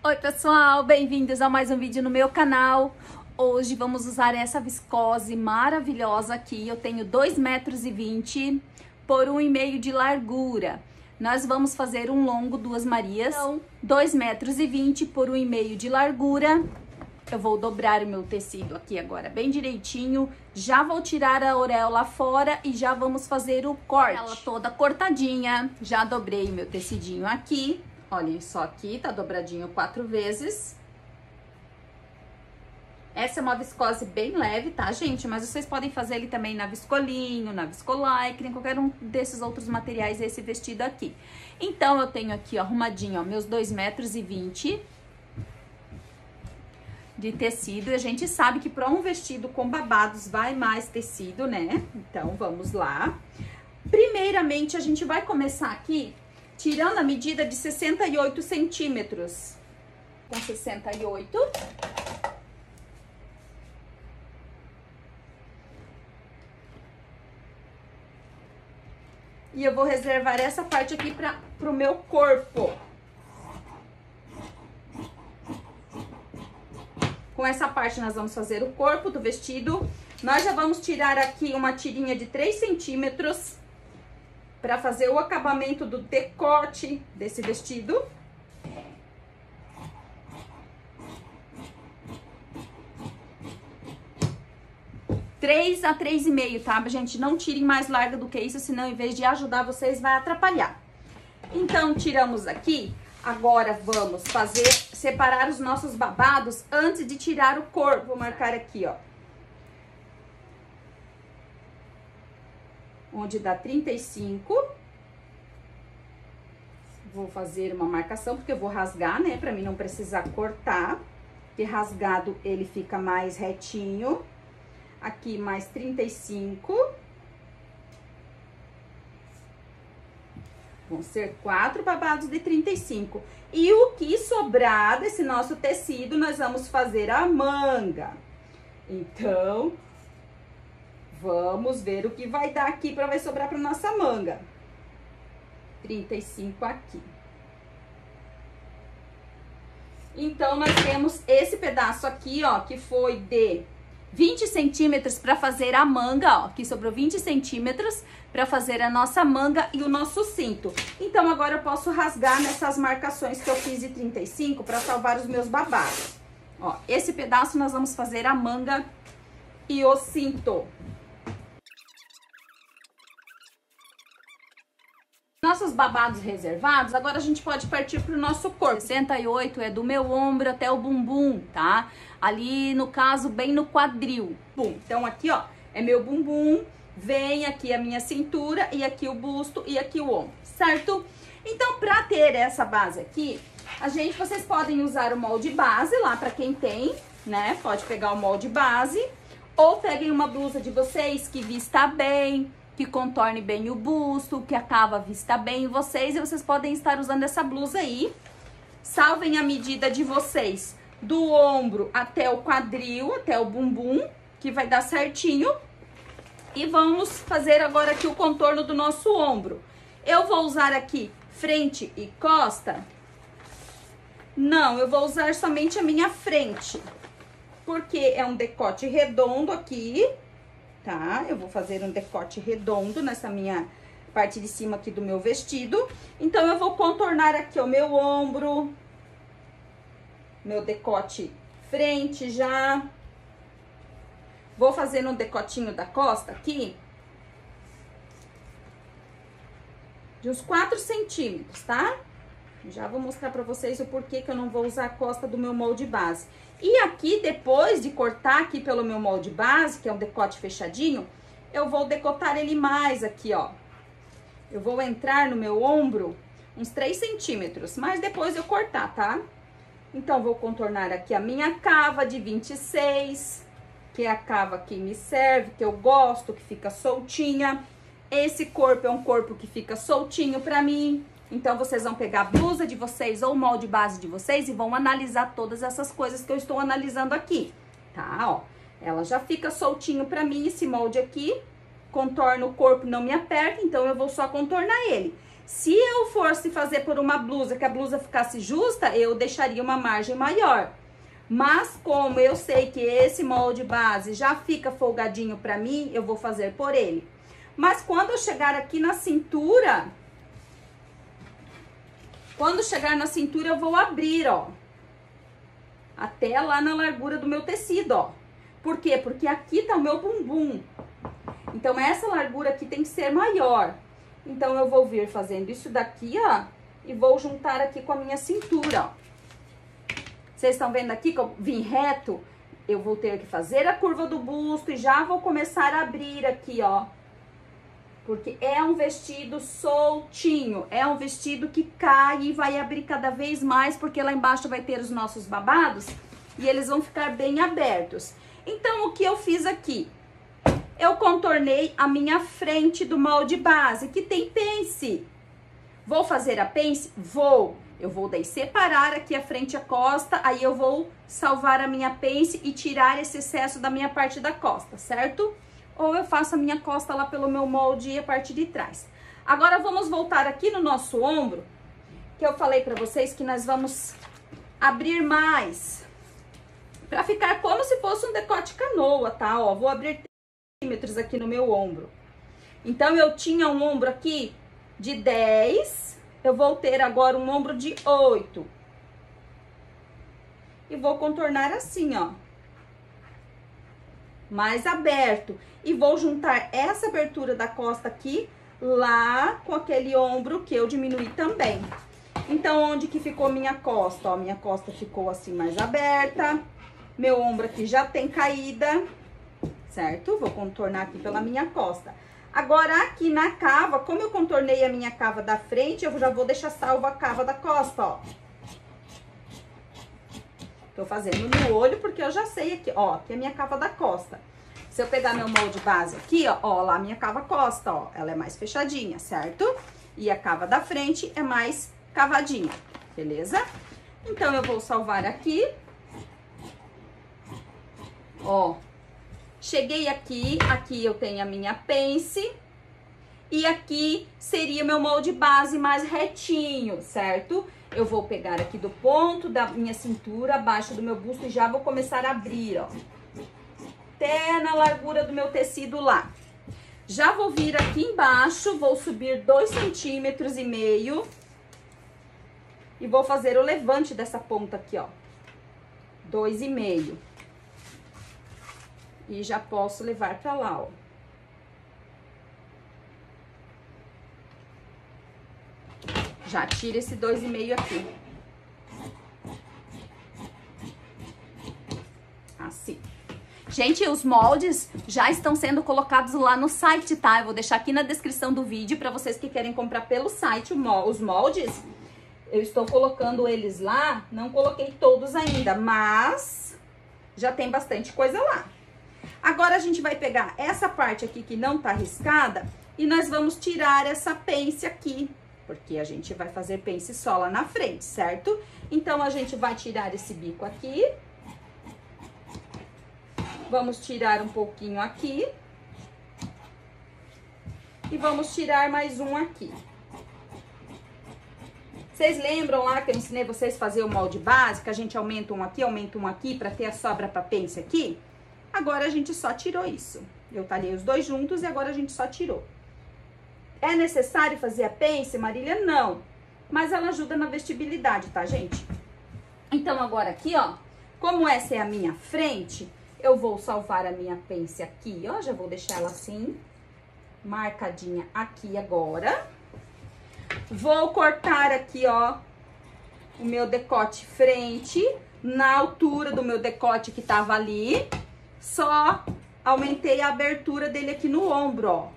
Oi pessoal, bem-vindos a mais um vídeo no meu canal. Hoje vamos usar essa viscose maravilhosa aqui. Eu tenho 2,20 m por 1,5 m de largura. Nós vamos fazer um longo 2 Marias. Então, 2,20 m por 1,5 m de largura. Eu vou dobrar o meu tecido aqui agora bem direitinho. Já vou tirar a auréola fora e já vamos fazer o corte. Ela toda cortadinha. Já dobrei o meu tecidinho aqui. Olhem só aqui, tá dobradinho 4 vezes. Essa é uma viscose bem leve, tá, gente? Mas vocês podem fazer ele também na viscolinho, na viscolycra, em qualquer um desses outros materiais, esse vestido aqui. Então, eu tenho aqui, ó, arrumadinho, ó, meus 2,20 m de tecido. E a gente sabe que para um vestido com babados vai mais tecido, né? Então, vamos lá. Primeiramente, a gente vai começar aqui tirando a medida de 68 centímetros. Com 68. E eu vou reservar essa parte aqui pro meu corpo. Com essa parte nós vamos fazer o corpo do vestido. Nós já vamos tirar aqui uma tirinha de 3 centímetros para fazer o acabamento do decote desse vestido. Três a 3,5, tá, gente? Não tirem mais larga do que isso, senão em vez de ajudar vocês, vai atrapalhar. Então, tiramos aqui. Agora, vamos separar os nossos babados antes de tirar o corpo. Vou marcar aqui, ó. Onde dá 35. Vou fazer uma marcação, porque eu vou rasgar, né? Pra mim não precisar cortar. Porque rasgado ele fica mais retinho. Aqui mais 35. Vão ser 4 babados de 35. E o que sobrar desse nosso tecido, nós vamos fazer a manga. Então, vamos ver o que vai dar aqui para vai sobrar para nossa manga. 35 aqui. Então, nós temos esse pedaço aqui, ó, que foi de 20 centímetros para fazer a manga, ó. Aqui sobrou 20 centímetros para fazer a nossa manga e o nosso cinto. Então, agora eu posso rasgar nessas marcações que eu fiz de 35 para salvar os meus babados. Ó, esse pedaço nós vamos fazer a manga e o cinto. Nossos babados reservados, agora a gente pode partir pro nosso corpo. 68 é do meu ombro até o bumbum, tá? Ali, no caso, bem no quadril. Bum. Então, aqui, ó, é meu bumbum, vem aqui a minha cintura e aqui o busto e aqui o ombro, certo? Então, pra ter essa base aqui, vocês podem usar o molde base lá pra quem tem, né? Pode pegar o molde base ou peguem uma blusa de vocês que vista bem, que contorne bem o busto, que a cava vista bem em vocês, e vocês podem estar usando essa blusa aí. Salvem a medida de vocês do ombro até o quadril, até o bumbum, que vai dar certinho. E vamos fazer agora aqui o contorno do nosso ombro. Eu vou usar aqui frente e costa? Não, eu vou usar somente a minha frente, porque é um decote redondo aqui, tá? Eu vou fazer um decote redondo nessa minha parte de cima aqui do meu vestido. Então, eu vou contornar aqui o meu ombro, meu decote frente já. Vou fazer um decotinho da costa aqui, de uns 4 centímetros, tá? Já vou mostrar pra vocês o porquê que eu não vou usar a costa do meu molde base. E aqui, depois de cortar aqui pelo meu molde base, que é um decote fechadinho, eu vou decotar ele mais aqui, ó. Eu vou entrar no meu ombro uns 3 centímetros, mas depois eu cortar, tá? Então, vou contornar aqui a minha cava de 26, que é a cava que me serve, que eu gosto, que fica soltinha. Esse corpo é um corpo que fica soltinho pra mim. Então, vocês vão pegar a blusa de vocês ou o molde base de vocês e vão analisar todas essas coisas que eu estou analisando aqui, tá? Ó, ela já fica soltinho pra mim, esse molde aqui. Contorno o corpo, não me aperta, então eu vou só contornar ele. Se eu fosse fazer por uma blusa, que a blusa ficasse justa, eu deixaria uma margem maior. Mas como eu sei que esse molde base já fica folgadinho pra mim, eu vou fazer por ele. Mas quando eu chegar aqui na cintura, eu vou abrir, ó, até lá na largura do meu tecido, ó. Por quê? Porque aqui tá o meu bumbum. Então, essa largura aqui tem que ser maior. Então, eu vou vir fazendo isso daqui, ó, e vou juntar aqui com a minha cintura, ó. Vocês estão vendo aqui que eu vim reto? Eu vou ter que fazer a curva do busto e já vou começar a abrir aqui, ó. Porque é um vestido soltinho, é um vestido que cai e vai abrir cada vez mais, porque lá embaixo vai ter os nossos babados e eles vão ficar bem abertos. Então, o que eu fiz aqui? Eu contornei a minha frente do molde base, que tem pence. Vou fazer a pence? Vou. Eu vou daí separar aqui a frente e a costa, aí eu vou salvar a minha pence e tirar esse excesso da minha parte da costa, certo? Ou eu faço a minha costa lá pelo meu molde e a parte de trás. Agora, vamos voltar aqui no nosso ombro, que eu falei pra vocês que nós vamos abrir mais, pra ficar como se fosse um decote canoa, tá? Ó, vou abrir centímetros aqui no meu ombro. Então, eu tinha um ombro aqui de 10, eu vou ter agora um ombro de 8. E vou contornar assim, ó. Mais aberto. E vou juntar essa abertura da costa aqui, lá com aquele ombro que eu diminui também. Então, onde que ficou minha costa? Ó, minha costa ficou assim mais aberta. Meu ombro aqui já tem caída, certo? Vou contornar aqui pela minha costa. Agora, aqui na cava, como eu contornei a minha cava da frente, eu já vou deixar salva a cava da costa, ó. Tô fazendo no olho, porque eu já sei aqui, ó, aqui é a minha cava da costa. Se eu pegar meu molde base aqui, ó, lá a minha cava costa, ó, ela é mais fechadinha, certo? E a cava da frente é mais cavadinha, beleza? Então, eu vou salvar aqui. Ó. Cheguei aqui, aqui eu tenho a minha pence e aqui seria meu molde base mais retinho, certo? Eu vou pegar aqui do ponto da minha cintura, abaixo do meu busto e já vou começar a abrir, ó. Até na largura do meu tecido lá. Já vou vir aqui embaixo, vou subir 2,5 centímetros e vou fazer o levante dessa ponta aqui, ó. 2,5. E já posso levar pra lá, ó. Já tira esse 2,5 aqui. Assim. Gente, os moldes já estão sendo colocados lá no site, tá? Eu vou deixar aqui na descrição do vídeo pra vocês que querem comprar pelo site os moldes. Eu estou colocando eles lá, não coloquei todos ainda, mas já tem bastante coisa lá. Agora, a gente vai pegar essa parte aqui que não tá riscada e nós vamos tirar essa pence aqui, porque a gente vai fazer pence só lá na frente, certo? Então, a gente vai tirar esse bico aqui. Vamos tirar um pouquinho aqui. E vamos tirar mais um aqui. Vocês lembram lá que eu ensinei vocês a fazer o molde básico? A gente aumenta um aqui pra ter a sobra pra pence aqui? Agora, a gente só tirou isso. Eu talhei os dois juntos e agora a gente só tirou. É necessário fazer a pence, Marília? Não. Mas ela ajuda na vestibilidade, tá, gente? Então, agora aqui, ó, como essa é a minha frente, eu vou salvar a minha pence aqui, ó. Já vou deixar ela assim, marcadinha aqui agora. Vou cortar aqui, ó, o meu decote frente, na altura do meu decote que tava ali. Só aumentei a abertura dele aqui no ombro, ó.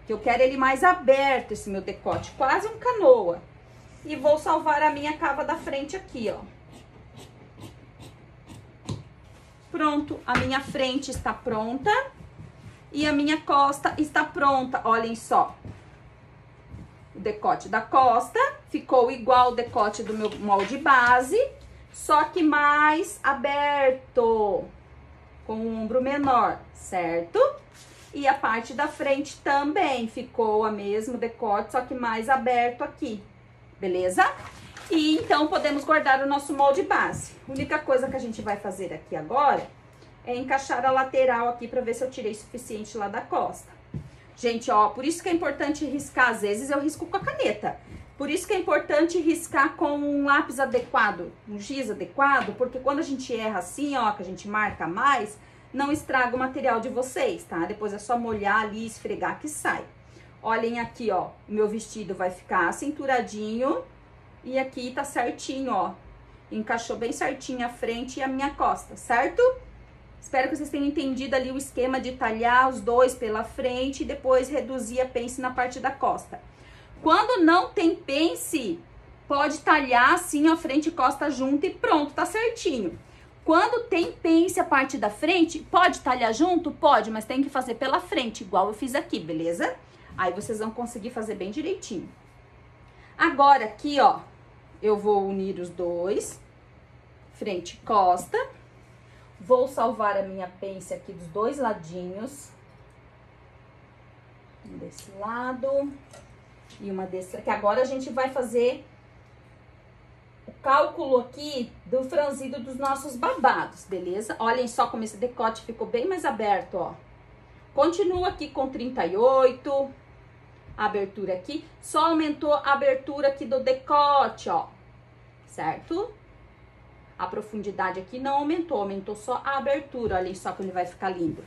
Que eu quero ele mais aberto, esse meu decote, quase um canoa. E vou salvar a minha cava da frente aqui, ó. Pronto, a minha frente está pronta. E a minha costa está pronta, olhem só. O decote da costa ficou igual o decote do meu molde base, só que mais aberto, com o ombro menor, certo? E a parte da frente também ficou a mesmo decote, só que mais aberto aqui, beleza? E então podemos guardar o nosso molde base. A única coisa que a gente vai fazer aqui agora é encaixar a lateral aqui pra ver se eu tirei suficiente lá da costa. Gente, ó, por isso que é importante riscar, às vezes eu risco com a caneta. Por isso que é importante riscar com um lápis adequado, um giz adequado, porque quando a gente erra assim, ó, que a gente marca mais, não estraga o material de vocês, tá? Depois é só molhar ali e esfregar que sai. Olhem aqui, ó, o meu vestido vai ficar cinturadinho e aqui tá certinho, ó. Encaixou bem certinho a frente e a minha costa, certo? Espero que vocês tenham entendido ali o esquema de talhar os dois pela frente e depois reduzir a pence na parte da costa. Quando não tem pence, pode talhar assim, ó, frente e costa junto e pronto, tá certinho. Quando tem pence a parte da frente, pode talhar junto? Pode, mas tem que fazer pela frente, igual eu fiz aqui, beleza? Aí vocês vão conseguir fazer bem direitinho. Agora aqui, ó, eu vou unir os dois, frente e costa. Vou salvar a minha pence aqui dos dois ladinhos. Um desse lado e uma desse aqui. Agora a gente vai fazer o cálculo aqui do franzido dos nossos babados, beleza? Olhem só como esse decote ficou bem mais aberto, ó. Continua aqui com 38, a abertura aqui. Só aumentou a abertura aqui do decote, ó, certo? A profundidade aqui não aumentou, aumentou só a abertura, olhem só como ele vai ficar lindo.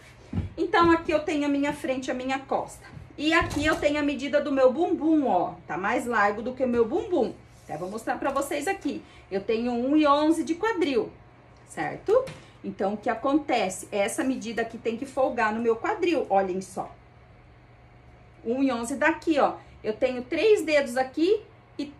Então, aqui eu tenho a minha frente e a minha costa. E aqui eu tenho a medida do meu bumbum, ó, tá mais largo do que o meu bumbum. Até vou mostrar pra vocês aqui. Eu tenho 1,11 de quadril, certo? Então, o que acontece? Essa medida aqui tem que folgar no meu quadril, olhem só. 1,11 daqui, ó. Eu tenho 3 dedos aqui e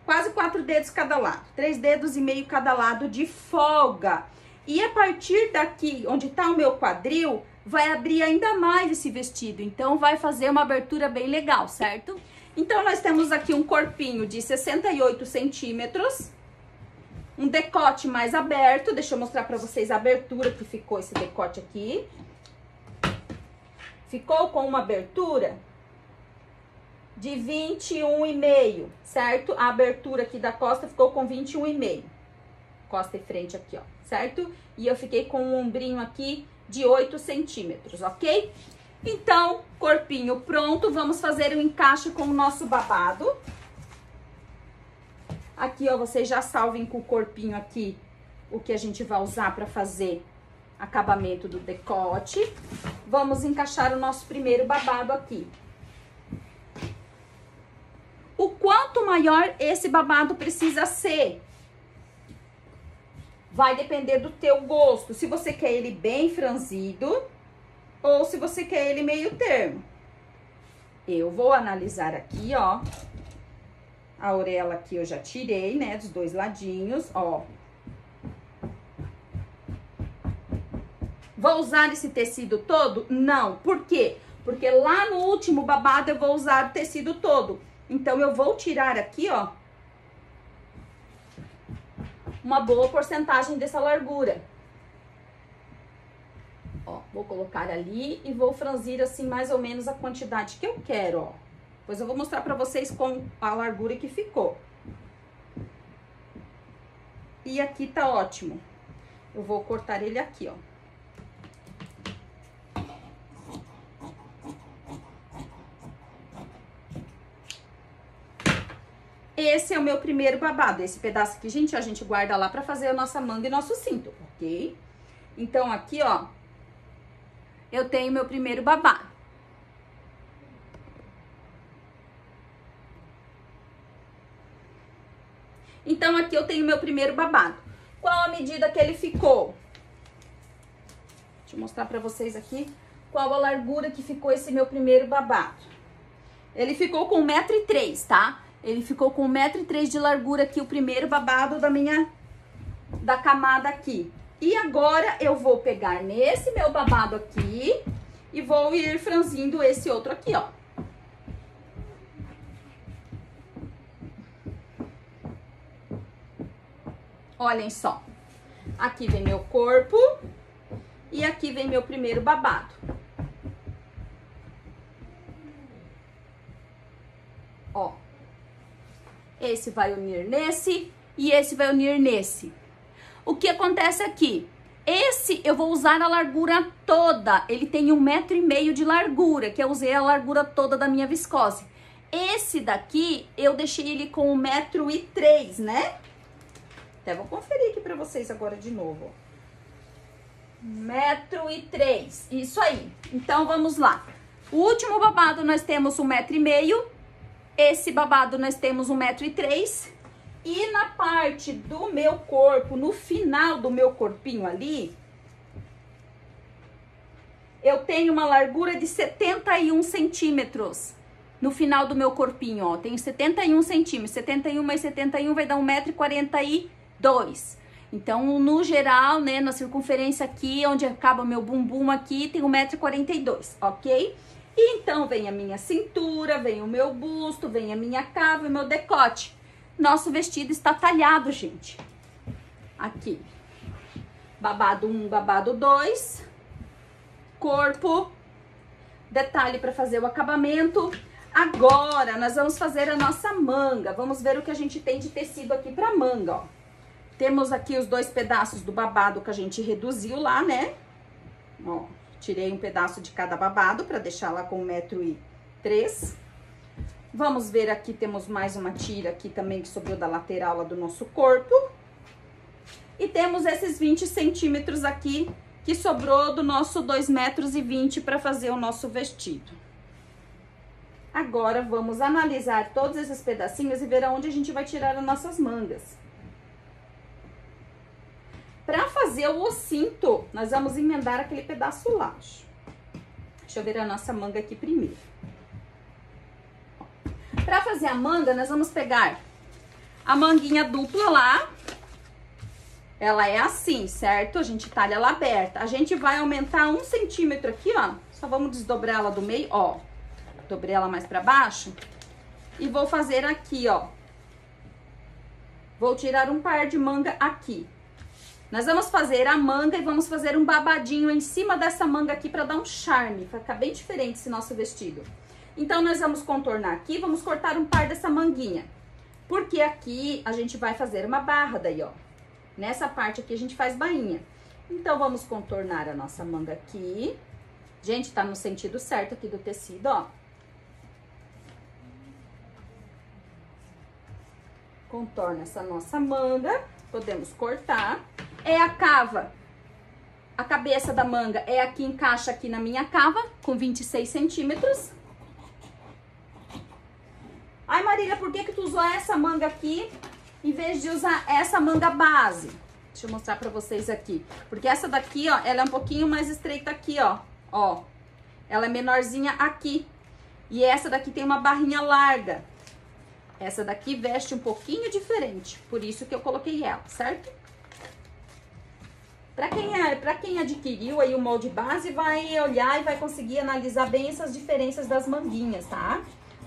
quase 4 dedos cada lado. 3 dedos e meio cada lado de folga. E a partir daqui, onde tá o meu quadril, vai abrir ainda mais esse vestido. Então, vai fazer uma abertura bem legal, certo? Então, nós temos aqui um corpinho de 68 centímetros. Um decote mais aberto. Deixa eu mostrar pra vocês a abertura que ficou esse decote aqui. Ficou com uma abertura de 21,5, certo? A abertura aqui da costa ficou com 21,5. Costa e frente aqui, ó, certo? E eu fiquei com um ombrinho aqui de 8 centímetros, ok? Então, corpinho pronto, vamos fazer o encaixe com o nosso babado. Aqui, ó, vocês já salvem com o corpinho aqui o que a gente vai usar para fazer acabamento do decote. Vamos encaixar o nosso primeiro babado aqui. O quanto maior esse babado precisa ser, vai depender do teu gosto. Se você quer ele bem franzido ou se você quer ele meio termo. Eu vou analisar aqui, ó. A orelha aqui eu já tirei, né, dos dois ladinhos, ó. Vou usar esse tecido todo? Não. Por quê? Porque lá no último babado eu vou usar o tecido todo. Então, eu vou tirar aqui, ó, uma boa porcentagem dessa largura. Ó, vou colocar ali e vou franzir assim mais ou menos a quantidade que eu quero, ó. Depois eu vou mostrar pra vocês com a largura que ficou. E aqui tá ótimo. Eu vou cortar ele aqui, ó. Esse é o meu primeiro babado. Esse pedaço aqui, gente, a gente guarda lá pra fazer a nossa manga e nosso cinto, ok? Então, aqui, ó, eu tenho meu primeiro babado. Então, aqui eu tenho meu primeiro babado. Qual a medida que ele ficou? Deixa eu mostrar pra vocês aqui qual a largura que ficou esse meu primeiro babado. Ele ficou com 1,3 m, tá? Ele ficou com 1,3 m de largura aqui, o primeiro babado da camada aqui. E agora, eu vou pegar nesse meu babado aqui e vou ir franzindo esse outro aqui, ó. Olhem só. Aqui vem meu corpo e aqui vem meu primeiro babado. esse vai unir nesse e esse vai unir nesse. O que acontece aqui? Esse eu vou usar a largura toda, ele tem 1,5 m de largura, que eu usei a largura toda da minha viscose. Esse daqui, eu deixei ele com 1,3 m, né? Até vou conferir aqui pra vocês agora de novo. 1,3 m, isso aí. Então, vamos lá. O último babado nós temos 1,5 m, esse babado nós temos 1,3 m. E na parte do meu corpo, no final do meu corpinho ali, eu tenho uma largura de 71 centímetros. No final do meu corpinho, ó, tenho 71 centímetros. 71 mais 71 vai dar 1,42 m. Então, no geral, né, na circunferência aqui, onde acaba o meu bumbum aqui, tem 1,42 m, ok? E então, vem a minha cintura, vem o meu busto, vem a minha cava e o meu decote. Nosso vestido está talhado, gente. Aqui. Babado 1, babado 2. Corpo. Detalhe para fazer o acabamento. Agora, nós vamos fazer a nossa manga. Vamos ver o que a gente tem de tecido aqui para manga, ó. Temos aqui os 2 pedaços do babado que a gente reduziu lá, né? Ó, tirei um pedaço de cada babado para deixar lá com 1,3 m. Vamos ver aqui, temos mais uma tira aqui também que sobrou da lateral lá do nosso corpo. E temos esses 20 centímetros aqui que sobrou do nosso 2,20 m para fazer o nosso vestido. Agora, vamos analisar todos esses pedacinhos e ver aonde a gente vai tirar as nossas mangas. Para fazer o cinto, nós vamos emendar aquele pedaço lá. Deixa eu ver a nossa manga aqui primeiro. Para fazer a manga, nós vamos pegar a manguinha dupla lá. Ela é assim, certo? A gente talha ela aberta. A gente vai aumentar 1 centímetro aqui, ó. Só vamos desdobrar ela do meio, ó. Dobrei ela mais para baixo. E vou fazer aqui, ó. Vou tirar um par de manga aqui. Nós vamos fazer a manga e vamos fazer um babadinho em cima dessa manga aqui para dar um charme. Vai ficar bem diferente esse nosso vestido. Então, nós vamos contornar aqui, vamos cortar um par dessa manguinha. Porque aqui a gente vai fazer uma barra daí, ó. Nessa parte aqui a gente faz bainha. Então, vamos contornar a nossa manga aqui. Gente, tá no sentido certo aqui do tecido, ó. Contorna essa nossa manga. Podemos cortar. É a cava. A cabeça da manga é aqui, encaixa aqui na minha cava, com 26 centímetros. Ai, Marília, por que tu usou essa manga aqui em vez de usar essa manga base? Deixa eu mostrar pra vocês aqui. Porque essa daqui, ó, ela é um pouquinho mais estreita aqui, ó. Ó, ela é menorzinha aqui. E essa daqui tem uma barrinha larga. Essa daqui veste um pouquinho diferente. Por isso que eu coloquei ela, certo? Pra quem adquiriu aí o molde base, vai olhar e vai conseguir analisar bem essas diferenças das manguinhas, tá?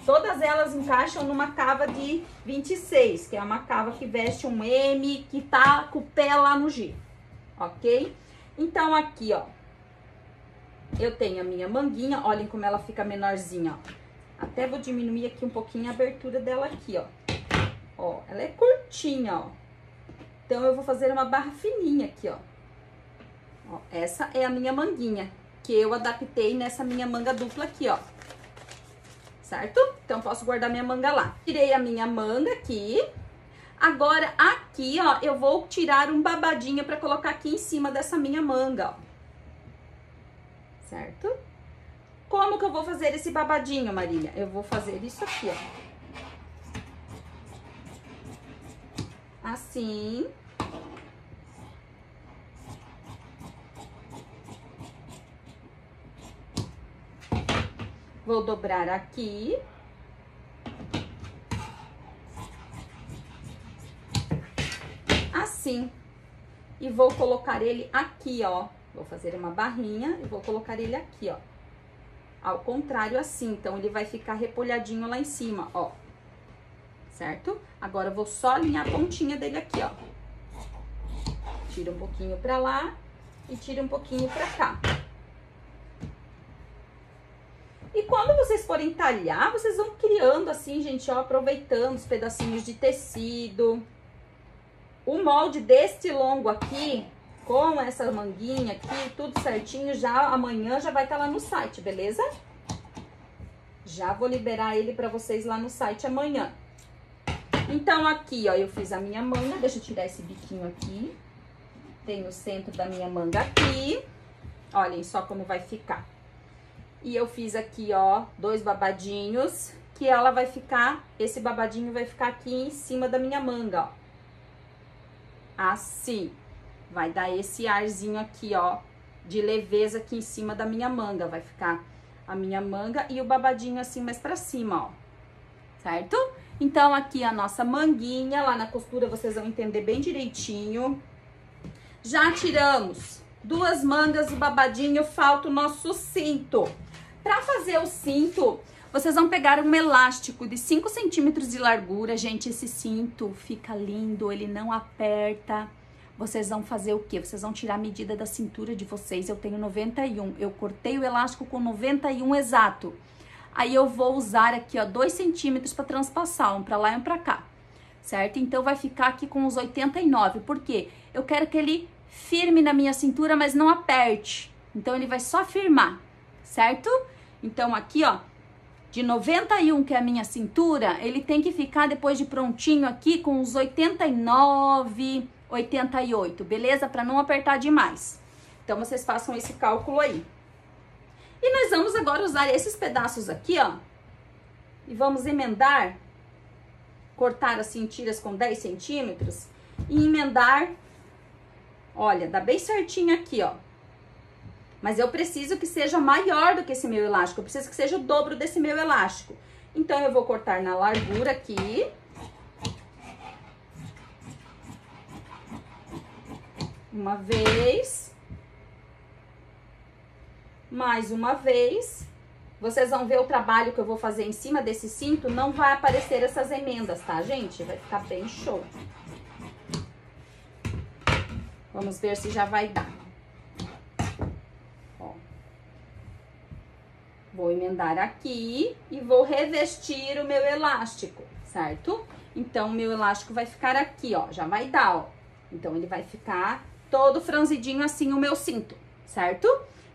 Todas elas encaixam numa cava de 26, que é uma cava que veste um M, que tá com o pé lá no G, ok? Então, aqui, ó, eu tenho a minha manguinha, olhem como ela fica menorzinha, ó. Até vou diminuir aqui um pouquinho a abertura dela aqui, ó. Ó, ela é curtinha, ó. Então, eu vou fazer uma barra fininha aqui, ó. Ó, essa é a minha manguinha, que eu adaptei nessa minha manga dupla aqui, ó. Certo? Então, posso guardar minha manga lá. Tirei a minha manga aqui. Agora, aqui, ó, eu vou tirar um babadinho pra colocar aqui em cima dessa minha manga, ó. Certo? Como que eu vou fazer esse babadinho, Marília? Eu vou fazer isso aqui, ó. Assim. Vou dobrar aqui. Assim. E vou colocar ele aqui, ó. Vou fazer uma barrinha e vou colocar ele aqui, ó. Ao contrário, assim. Então, ele vai ficar repolhadinho lá em cima, ó. Certo? Agora, eu vou só alinhar a pontinha dele aqui, ó. Tira um pouquinho pra lá e tira um pouquinho pra cá. E quando vocês forem talhar, vocês vão criando assim, gente, ó, aproveitando os pedacinhos de tecido. O molde deste longo aqui, com essa manguinha aqui, tudo certinho, já amanhã já vai estar lá no site, beleza? Já vou liberar ele pra vocês lá no site amanhã. Então, aqui, ó, eu fiz a minha manga. Deixa eu tirar esse biquinho aqui. Tem o centro da minha manga aqui. Olhem só como vai ficar. E eu fiz aqui, ó, 2 babadinhos, que ela vai ficar, esse babadinho vai ficar aqui em cima da minha manga, ó. Assim. Vai dar esse arzinho aqui, ó, de leveza aqui em cima da minha manga. Vai ficar a minha manga e o babadinho assim mais pra cima, ó. Certo? Então, aqui a nossa manguinha, lá na costura vocês vão entender bem direitinho. Já tiramos 2 mangas do babadinho, falta o nosso cinto. Pra fazer o cinto, vocês vão pegar um elástico de 5 centímetros de largura. Gente, esse cinto fica lindo, ele não aperta. Vocês vão fazer o quê? Vocês vão tirar a medida da cintura de vocês. Eu tenho 91, eu cortei o elástico com 91 exato. Aí eu vou usar aqui, ó, 2 centímetros para transpassar, um para lá e um para cá, certo? Então vai ficar aqui com os 89, por quê? Eu quero que ele firme na minha cintura, mas não aperte. Então ele vai só firmar, certo? Então aqui, ó, de 91, que é a minha cintura, ele tem que ficar depois de prontinho aqui com os 89, 88, beleza? Para não apertar demais. Então vocês façam esse cálculo aí. E nós vamos agora usar esses pedaços aqui, ó, e vamos emendar, cortar assim tiras com 10 centímetros e emendar, olha, dá bem certinho aqui, ó. Mas eu preciso que seja maior do que esse meu elástico, eu preciso que seja o dobro desse meu elástico. Então, eu vou cortar na largura aqui. Uma vez. Mais uma vez. Vocês vão ver o trabalho que eu vou fazer em cima desse cinto, não vai aparecer essas emendas, tá, gente? Vai ficar bem show. Vamos ver se já vai dar. Ó. Vou emendar aqui e vou revestir o meu elástico, certo? Então, o meu elástico vai ficar aqui, ó, já vai dar, ó. Então, ele vai ficar todo franzidinho assim o meu cinto, certo?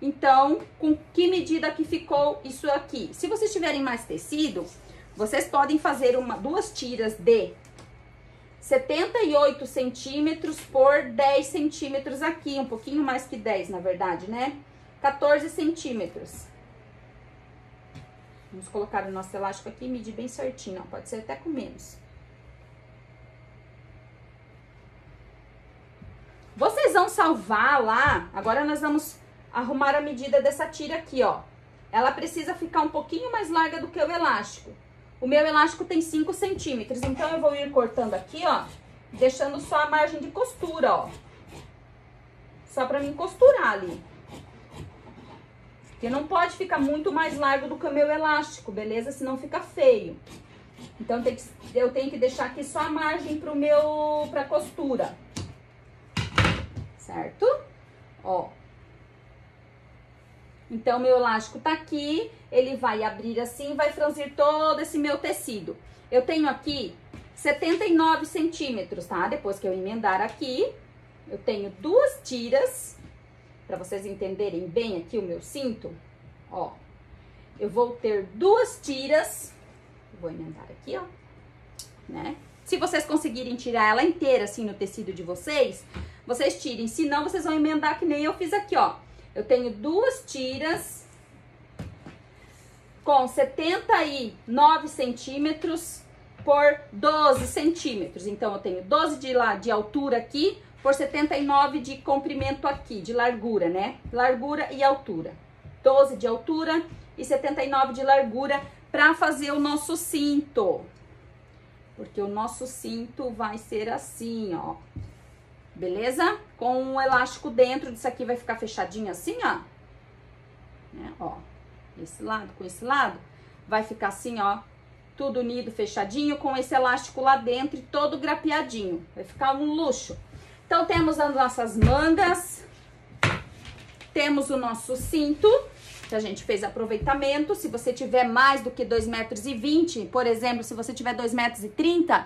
Então, com que medida que ficou isso aqui? Se vocês tiverem mais tecido, vocês podem fazer duas tiras de 78 centímetros por 10 centímetros aqui, um pouquinho mais que 10, na verdade, né? 14 centímetros. Vamos colocar o nosso elástico aqui e medir bem certinho, ó, pode ser até com menos. Vocês vão salvar lá, agora nós vamos arrumar a medida dessa tira aqui, ó. Ela precisa ficar um pouquinho mais larga do que o elástico. O meu elástico tem 5 centímetros, então eu vou ir cortando aqui, ó, deixando só a margem de costura, ó. Só pra mim costurar ali. Porque não pode ficar muito mais largo do que o meu elástico, beleza? Senão fica feio. Então, eu tenho que deixar aqui só a margem pra costura. Certo? Ó. Então, meu elástico tá aqui, ele vai abrir assim, vai franzir todo esse meu tecido. Eu tenho aqui 79 centímetros, tá? Depois que eu emendar aqui, eu tenho 2 tiras, pra vocês entenderem bem aqui o meu cinto, ó. Eu vou ter 2 tiras, vou emendar aqui, ó, né? Se vocês conseguirem tirar ela inteira assim no tecido de vocês, vocês tirem, senão vocês vão emendar que nem eu fiz aqui, ó. Eu tenho 2 tiras com 79 centímetros por 12 centímetros. Então, eu tenho 12 de altura aqui por 79 de comprimento aqui, de largura, né? Largura e altura. 12 de altura e 79 de largura para fazer o nosso cinto. Porque o nosso cinto vai ser assim, ó. Beleza? Com o elástico dentro disso aqui vai ficar fechadinho assim, ó. Né? Ó, esse lado com esse lado vai ficar assim, ó, tudo unido, fechadinho, com esse elástico lá dentro e todo grapeadinho. Vai ficar um luxo. Então, temos as nossas mangas, temos o nosso cinto. que a gente fez aproveitamento. Se você tiver mais do que 2,20 m, por exemplo, se você tiver 2,30 m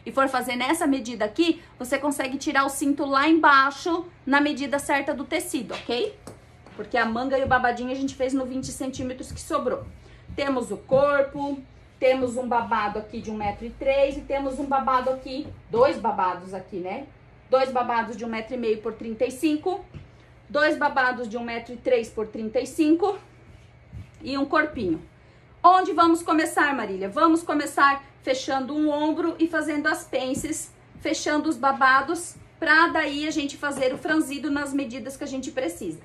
e for fazer nessa medida aqui, você consegue tirar o cinto lá embaixo na medida certa do tecido, ok? Porque a manga e o babadinho a gente fez no 20 centímetros que sobrou. Temos o corpo, temos um babado aqui de 1,3 m e temos um babado aqui, 2 babados aqui, né? 2 babados de 1,5 m por 35, 2 babados de 1,3 m por 35 e um corpinho. Onde vamos começar, Marília? Vamos começar fechando um ombro e fazendo as pences, fechando os babados, pra daí a gente fazer o franzido nas medidas que a gente precisa.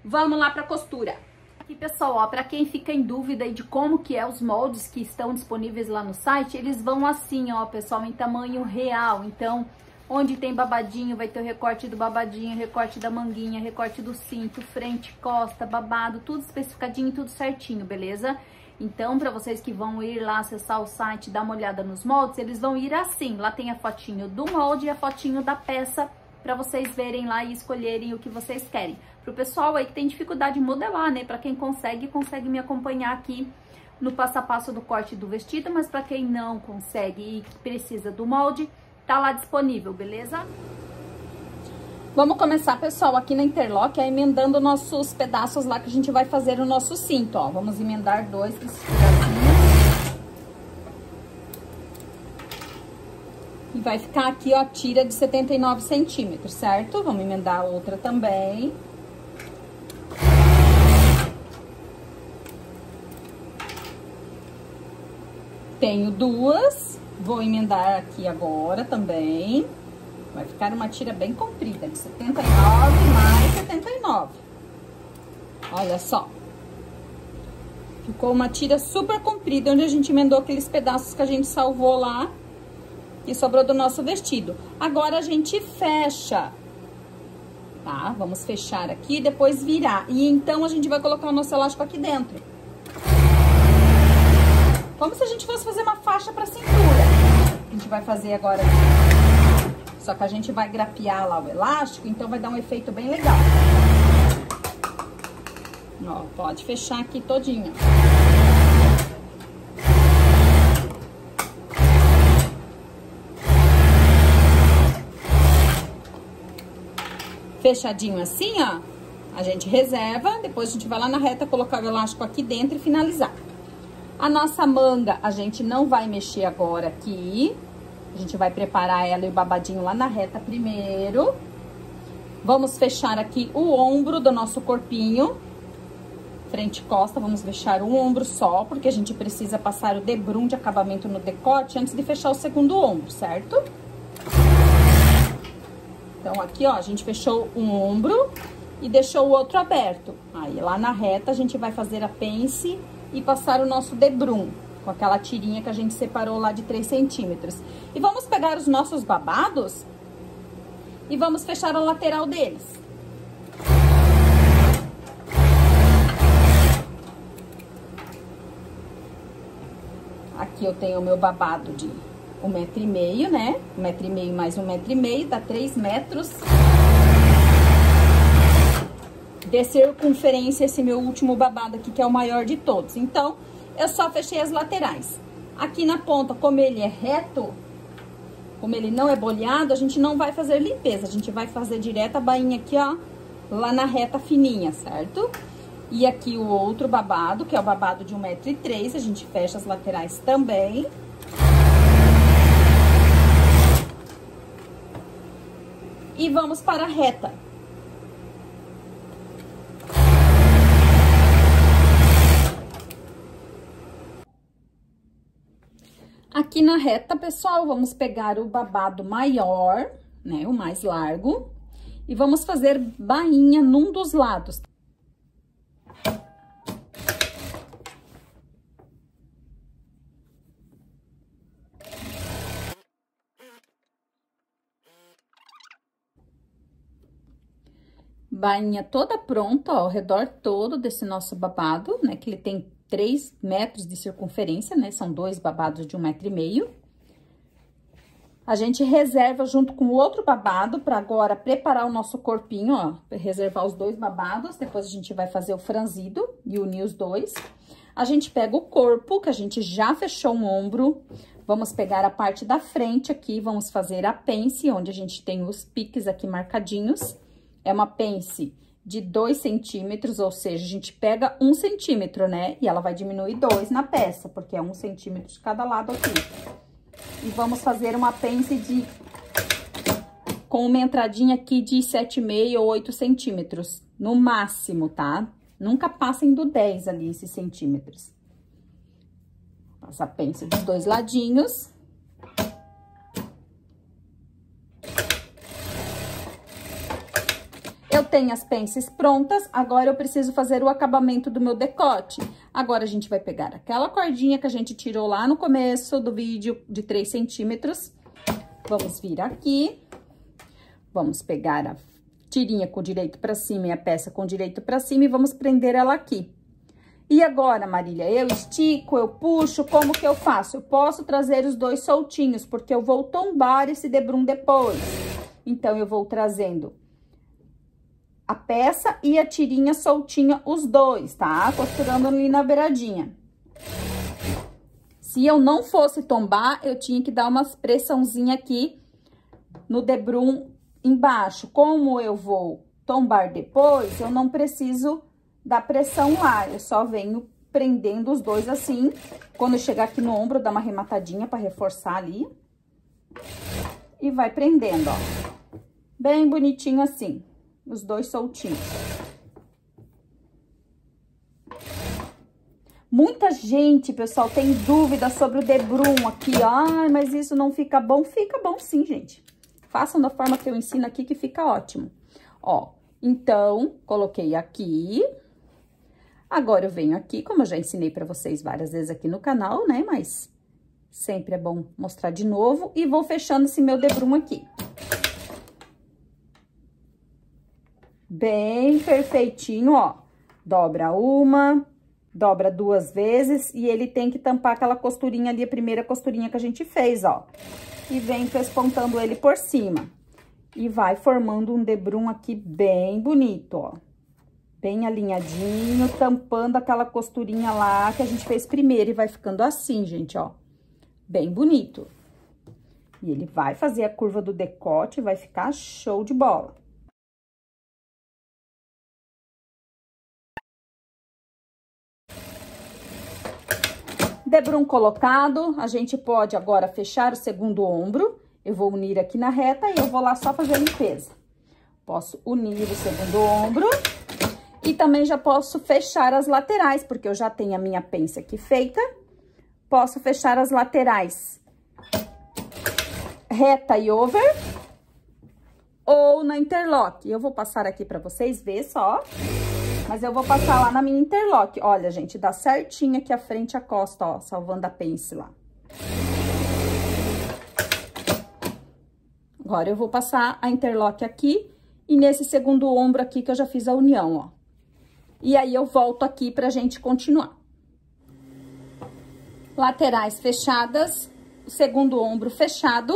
Vamos lá pra costura. Aqui, pessoal, ó, pra quem fica em dúvida aí de como que é os moldes que estão disponíveis lá no site, eles vão assim, ó, pessoal, em tamanho real. Então, onde tem babadinho, vai ter o recorte do babadinho, recorte da manguinha, recorte do cinto, frente, costa, babado, tudo especificadinho, tudo certinho, beleza? Então, para vocês que vão ir lá acessar o site, dar uma olhada nos moldes, eles vão ir assim. Lá tem a fotinho do molde e a fotinho da peça, para vocês verem lá e escolherem o que vocês querem. Pro pessoal aí que tem dificuldade de modelar, né? Para quem consegue me acompanhar aqui no passo a passo do corte do vestido, mas para quem não consegue e precisa do molde, tá lá disponível, beleza? Vamos começar, pessoal, aqui na interlock, emendando nossos pedaços lá que a gente vai fazer o nosso cinto, ó. Vamos emendar 2 desses pedacinhos. E vai ficar aqui, ó, tira de 79 centímetros, certo? Vamos emendar a outra também. Tenho 2, vou emendar aqui agora também. Vai ficar uma tira bem comprida, de 79 mais 79. Olha só. Ficou uma tira super comprida, onde a gente emendou aqueles pedaços que a gente salvou lá, que sobrou do nosso vestido. Agora a gente fecha, tá? Vamos fechar aqui e depois virar. E então a gente vai colocar o nosso elástico aqui dentro. Como se a gente fosse fazer uma faixa pra cintura. A gente vai fazer agora aqui. Só que a gente vai grapear lá o elástico, então vai dar um efeito bem legal. Ó, pode fechar aqui todinho. Fechadinho assim, ó, a gente reserva, depois a gente vai lá na reta, colocar o elástico aqui dentro e finalizar. A nossa manga, a gente não vai mexer agora aqui. A gente vai preparar ela e o babadinho lá na reta primeiro. Vamos fechar aqui o ombro do nosso corpinho. Frente e costa, vamos fechar um ombro só, porque a gente precisa passar o debrum de acabamento no decote antes de fechar o segundo ombro, certo? Então, aqui, ó, a gente fechou um ombro e deixou o outro aberto. Aí, lá na reta, a gente vai fazer a pence e passar o nosso debrum, com aquela tirinha que a gente separou lá de 3 centímetros. E vamos pegar os nossos babados e vamos fechar a lateral deles. Aqui eu tenho o meu babado de 1,5 m, né? 1,5 m mais 1,5 m, dá 3 metros. De circunferência, esse meu último babado aqui, que é o maior de todos. Então, eu só fechei as laterais. Aqui na ponta, como ele é reto, como ele não é boleado, a gente não vai fazer limpeza. A gente vai fazer direto a bainha aqui, ó, lá na reta fininha, certo? E aqui o outro babado, que é o babado de 1,3 m, a gente fecha as laterais também. E vamos para a reta. Aqui na reta, pessoal, vamos pegar o babado maior, né, o mais largo, e vamos fazer bainha num dos lados. Bainha toda pronta, ó, ao redor todo desse nosso babado, né, que ele tem 3 metros de circunferência, né? São 2 babados de 1,5 m. A gente reserva junto com o outro babado para agora preparar o nosso corpinho, ó. Reservar os dois babados, depois a gente vai fazer o franzido e unir os dois. A gente pega o corpo, que a gente já fechou um ombro. Vamos pegar a parte da frente aqui, vamos fazer a pence, onde a gente tem os piques aqui marcadinhos. É uma pence de 2 centímetros, ou seja, a gente pega 1 centímetro, né? E ela vai diminuir 2 na peça, porque é 1 centímetro de cada lado aqui. E vamos fazer uma pence com uma entradinha aqui de 7,5 ou 8 centímetros, no máximo, tá? Nunca passem do 10 ali, esses centímetros. Passa a pence dos dois ladinhos. Eu tenho as pences prontas, agora eu preciso fazer o acabamento do meu decote. Agora, a gente vai pegar aquela cordinha que a gente tirou lá no começo do vídeo, de 3 centímetros. Vamos vir aqui. Vamos pegar a tirinha com o direito pra cima e a peça com o direito pra cima e vamos prender ela aqui. E agora, Marília, eu estico, eu puxo, como que eu faço? Eu posso trazer os dois soltinhos, porque eu vou tombar esse debrum depois. Então, eu vou trazendo a peça e a tirinha soltinha, os dois, tá? Costurando ali na beiradinha. Se eu não fosse tombar, eu tinha que dar umas pressãozinha aqui no debrum embaixo. Como eu vou tombar depois, eu não preciso dar pressão lá. Eu só venho prendendo os dois assim. Quando eu chegar aqui no ombro, dá uma arrematadinha pra reforçar ali. E vai prendendo, ó. Bem bonitinho assim. Os dois soltinhos. Muita gente, pessoal, tem dúvida sobre o debrum aqui. Ai, mas isso não fica bom? Fica bom sim, gente. Façam da forma que eu ensino aqui que fica ótimo. Ó, então, coloquei aqui. Agora eu venho aqui, como eu já ensinei pra vocês várias vezes aqui no canal, né? Mas sempre é bom mostrar de novo. E vou fechando esse meu debrum aqui. Bem perfeitinho, ó. Dobra uma, dobra 2 vezes e ele tem que tampar aquela costurinha ali, a primeira costurinha que a gente fez, ó. E vem pespontando ele por cima. E vai formando um debrum aqui bem bonito, ó. Bem alinhadinho, tampando aquela costurinha lá que a gente fez primeiro. E vai ficando assim, gente, ó. Bem bonito. E ele vai fazer a curva do decote, vai ficar show de bola. Debrum colocado, a gente pode agora fechar o segundo ombro. Eu vou unir aqui na reta e eu vou lá só fazer a limpeza. Posso unir o segundo ombro e também já posso fechar as laterais, porque eu já tenho a minha pence aqui feita. Posso fechar as laterais reta e over ou na interlock. Eu vou passar aqui pra vocês verem só. Mas eu vou passar lá na minha interlock. Olha, gente, dá certinho aqui a frente e a costa, ó, salvando a pence lá. Agora, eu vou passar a interlock aqui e nesse segundo ombro aqui que eu já fiz a união, ó. E aí, eu volto aqui pra gente continuar. Laterais fechadas, o segundo ombro fechado.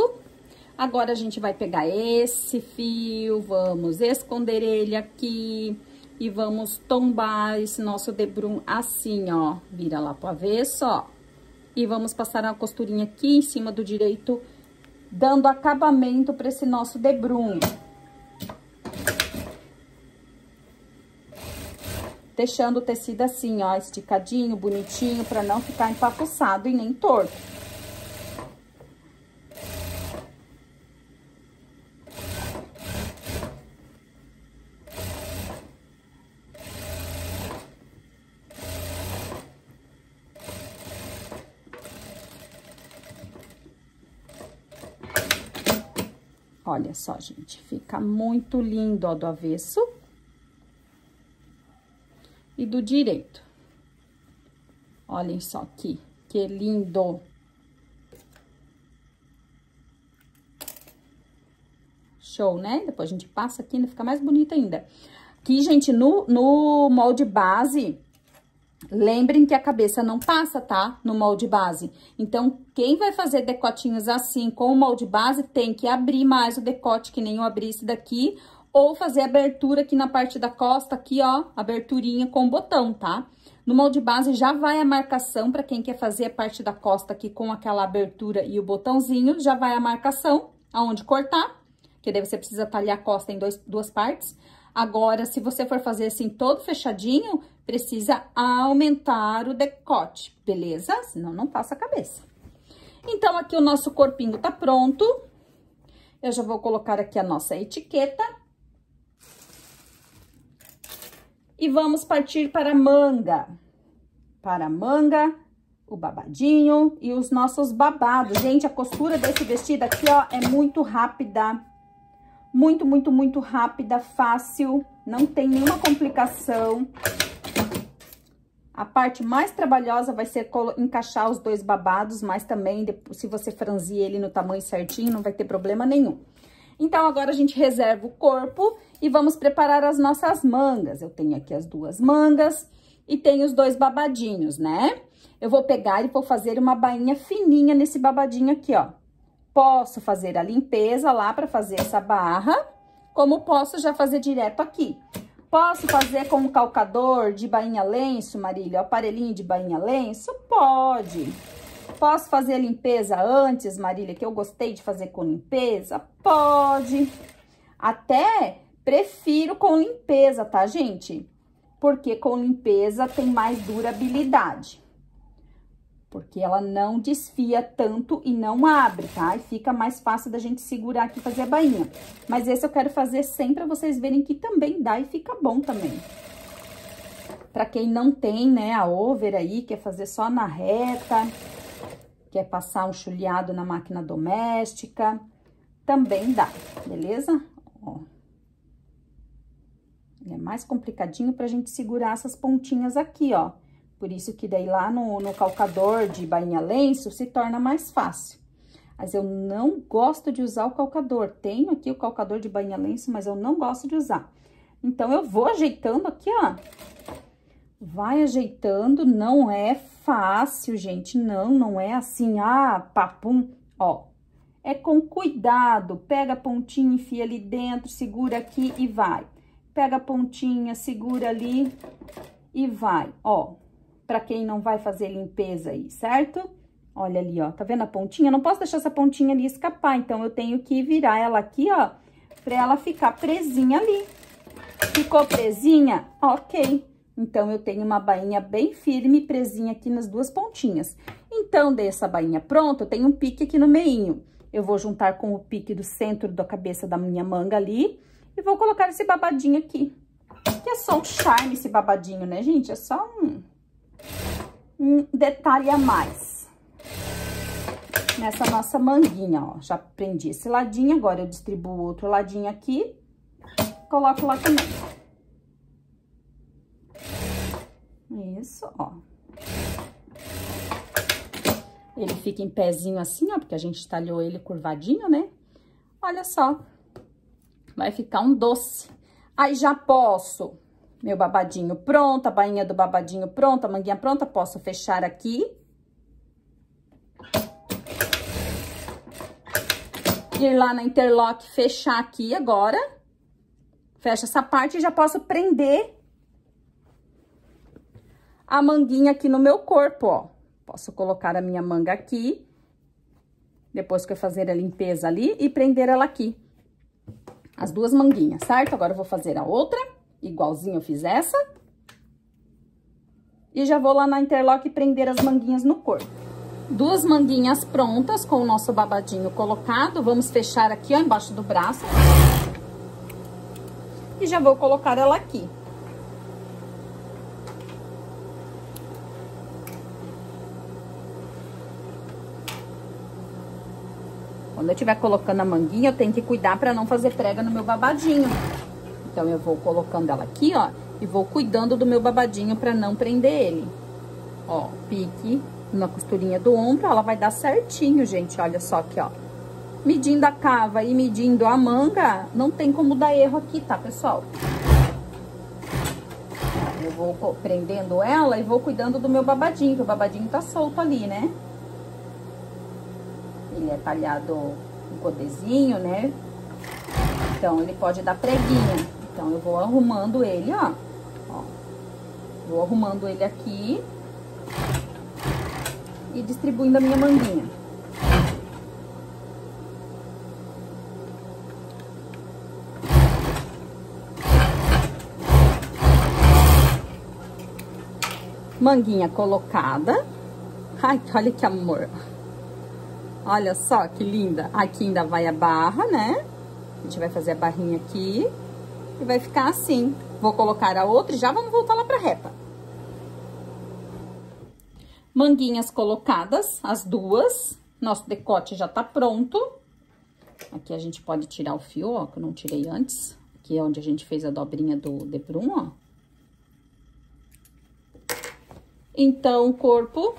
Agora, a gente vai pegar esse fio, vamos esconder ele aqui. E vamos tombar esse nosso debrum assim, ó. Vira lá pro avesso, ó. E vamos passar uma costurinha aqui em cima do direito, dando acabamento para esse nosso debrum. Deixando o tecido assim, ó, esticadinho, bonitinho, para não ficar empapuçado e nem torto. Olha só, gente, fica muito lindo, ó, do avesso e do direito. Olhem só aqui, que lindo. Show, né? Depois a gente passa aqui, ainda fica mais bonito ainda. Aqui, gente, no molde base, Lembrem que a cabeça não passa, tá? No molde base. Então, quem vai fazer decotinhos assim com o molde base tem que abrir mais o decote, que nem eu abri esse daqui, ou fazer abertura aqui na parte da costa, aqui, ó, aberturinha com botão, tá? No molde base já vai a marcação, para quem quer fazer a parte da costa aqui com aquela abertura e o botãozinho, já vai a marcação aonde cortar, que daí você precisa talhar a costa em duas partes. Agora, se você for fazer assim todo fechadinho, precisa aumentar o decote, beleza? Senão não passa a cabeça. Então, aqui o nosso corpinho tá pronto. Eu já vou colocar aqui a nossa etiqueta. E vamos partir para a manga. Para a manga, o babadinho e os nossos babados. Gente, a costura desse vestido aqui, ó, é muito rápida. Muito, muito, muito rápida, fácil. Não tem nenhuma complicação. A parte mais trabalhosa vai ser encaixar os dois babados, mas também, se você franzir ele no tamanho certinho, não vai ter problema nenhum. Então, agora a gente reserva o corpo e vamos preparar as nossas mangas. Eu tenho aqui as duas mangas e tenho os dois babadinhos, né? Eu vou pegar e vou fazer uma bainha fininha nesse babadinho aqui, ó. Posso fazer a limpeza lá para fazer essa barra, como posso já fazer direto aqui. Posso fazer com um calcador de bainha lenço, Marília, o aparelhinho de bainha lenço? Pode. Posso fazer a limpeza antes, Marília, que eu gostei de fazer com limpeza? Pode. Até prefiro com limpeza, tá, gente? Porque com limpeza tem mais durabilidade. Porque ela não desfia tanto e não abre, tá? E fica mais fácil da gente segurar aqui e fazer a bainha. Mas esse eu quero fazer sem pra vocês verem que também dá e fica bom também. Pra quem não tem, né, a over aí, quer fazer só na reta, quer passar um chuleado na máquina doméstica, também dá, beleza? Ó. Ele é mais complicadinho pra gente segurar essas pontinhas aqui, ó. Por isso que daí lá no calcador de bainha lenço se torna mais fácil. Mas eu não gosto de usar o calcador. Tenho aqui o calcador de bainha lenço, mas eu não gosto de usar. Então, eu vou ajeitando aqui, ó. Vai ajeitando, não é fácil, gente. Não é assim, papum, ó. É com cuidado. Pega a pontinha, enfia ali dentro, segura aqui e vai. Pega a pontinha, segura ali e vai, ó. Pra quem não vai fazer limpeza aí, certo? Olha ali, ó, tá vendo a pontinha? Eu não posso deixar essa pontinha ali escapar, então eu tenho que virar ela aqui, ó, pra ela ficar presinha ali. Ficou presinha? Ok. Então, eu tenho uma bainha bem firme, presinha aqui nas duas pontinhas. Então, dessa bainha pronta, eu tenho um pique aqui no meinho. Eu vou juntar com o pique do centro da cabeça da minha manga ali e vou colocar esse babadinho aqui. Que é só um charme esse babadinho, né, gente? É só um detalhe a mais nessa nossa manguinha, ó. Já prendi esse ladinho, agora eu distribuo o outro ladinho aqui, coloco lá também. Isso, ó. Ele fica em pezinho assim, ó, porque a gente talhou ele curvadinho, né? Olha só, vai ficar um doce. Aí já posso... Meu babadinho pronto, a bainha do babadinho pronta, a manguinha pronta, posso fechar aqui. Ir lá na interlock, fechar aqui agora. Fecha essa parte e já posso prender a manguinha aqui no meu corpo, ó. Posso colocar a minha manga aqui, depois que eu fazer a limpeza ali, e prender ela aqui. As duas manguinhas, certo? Agora eu vou fazer a outra. Igualzinho eu fiz essa. E já vou lá na interlock prender as manguinhas no corpo. Duas manguinhas prontas com o nosso babadinho colocado. Vamos fechar aqui, ó, embaixo do braço. E já vou colocar ela aqui. Quando eu estiver colocando a manguinha, eu tenho que cuidar para não fazer prega no meu babadinho. Então, eu vou colocando ela aqui, ó, e vou cuidando do meu babadinho pra não prender ele. Ó, pique na costurinha do ombro, ela vai dar certinho, gente, olha só aqui, ó. Medindo a cava e medindo a manga, não tem como dar erro aqui, tá, pessoal? Eu vou prendendo ela e vou cuidando do meu babadinho, que o babadinho tá solto ali, né? Ele é talhado em codezinho, né? Então, ele pode dar preguinho. Então, eu vou arrumando ele, ó. Vou arrumando ele aqui e distribuindo a minha manguinha. Manguinha colocada. Ai, olha que amor. Olha só que linda. Aqui ainda vai a barra, né? A gente vai fazer a barrinha aqui e vai ficar assim. Vou colocar a outra e já vamos voltar lá pra reta. Manguinhas colocadas, as duas. Nosso decote já tá pronto. Aqui a gente pode tirar o fio, ó, que eu não tirei antes. Aqui é onde a gente fez a dobrinha do debrum, ó. Então, o corpo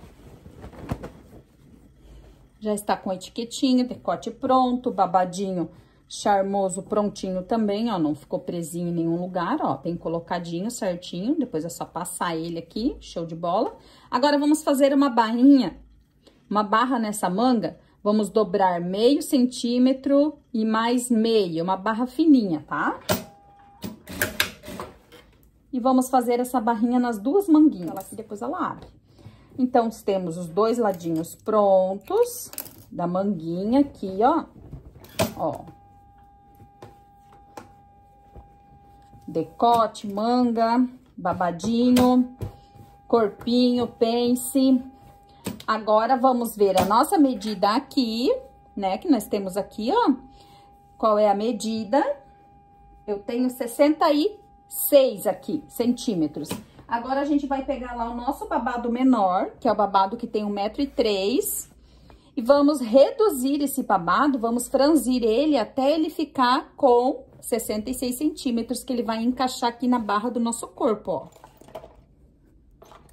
já está com a etiquetinha, decote pronto, babadinho charmoso prontinho também, ó, não ficou presinho em nenhum lugar, ó, bem colocadinho, certinho. Depois é só passar ele aqui, show de bola. Agora, vamos fazer uma barrinha, uma barra nessa manga. Vamos dobrar meio centímetro e mais meio, uma barra fininha, tá? E vamos fazer essa barrinha nas duas manguinhas, ela aqui depois ela abre. Então, temos os dois ladinhos prontos da manguinha aqui, ó. Ó. Decote, manga, babadinho, corpinho, pence. Agora, vamos ver a nossa medida aqui, né? Que nós temos aqui, ó. Qual é a medida? Eu tenho 66 aqui, centímetros. Agora, a gente vai pegar lá o nosso babado menor, que é o babado que tem 1,3 m. E vamos reduzir esse babado, vamos franzir ele até ele ficar com 66 centímetros, que ele vai encaixar aqui na barra do nosso corpo, ó.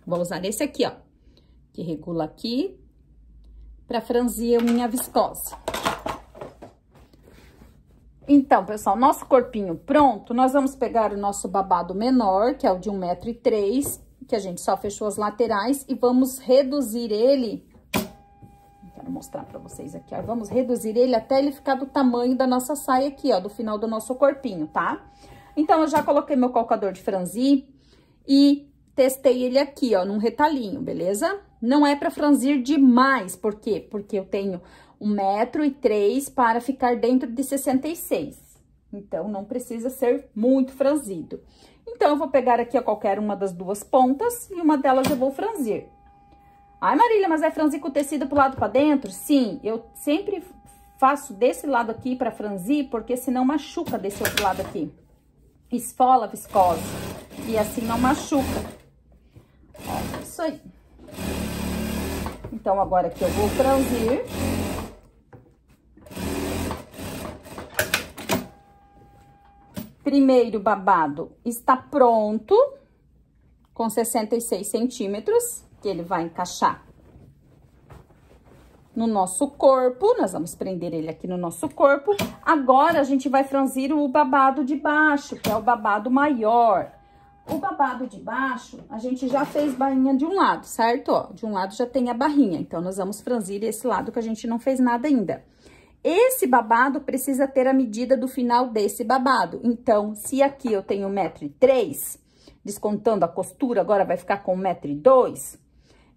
Vou usar esse aqui, ó, que regula aqui, pra franzir a minha viscose. Então, pessoal, nosso corpinho pronto, nós vamos pegar o nosso babado menor, que é o de 1,3 m, que a gente só fechou as laterais, e vamos reduzir ele, quero mostrar pra vocês aqui, ó, vamos reduzir ele até ele ficar do tamanho da nossa saia aqui, ó, do final do nosso corpinho, tá? Então, eu já coloquei meu calcador de franzir e testei ele aqui, ó, num retalhinho, beleza? Não é pra franzir demais, por quê? Porque eu tenho 1,3 m para ficar dentro de 66. Então, não precisa ser muito franzido. Então, eu vou pegar aqui, ó, qualquer uma das duas pontas e uma delas eu vou franzir. Ai, Marília, mas é franzir com o tecido pro lado pra dentro? Sim, eu sempre faço desse lado aqui pra franzir, porque senão machuca desse outro lado aqui. Esfola a viscose. E assim não machuca. Ó, isso aí. Então, agora aqui eu vou franzir. Primeiro babado está pronto, com 66 centímetros, que ele vai encaixar no nosso corpo. Nós vamos prender ele aqui no nosso corpo. Agora, a gente vai franzir o babado de baixo, que é o babado maior. O babado de baixo, a gente já fez barrinha de um lado, certo? Ó, de um lado já tem a barrinha, então, nós vamos franzir esse lado que a gente não fez nada ainda. Esse babado precisa ter a medida do final desse babado. Então, se aqui eu tenho 1,3 m, descontando a costura, agora vai ficar com 1,2 m,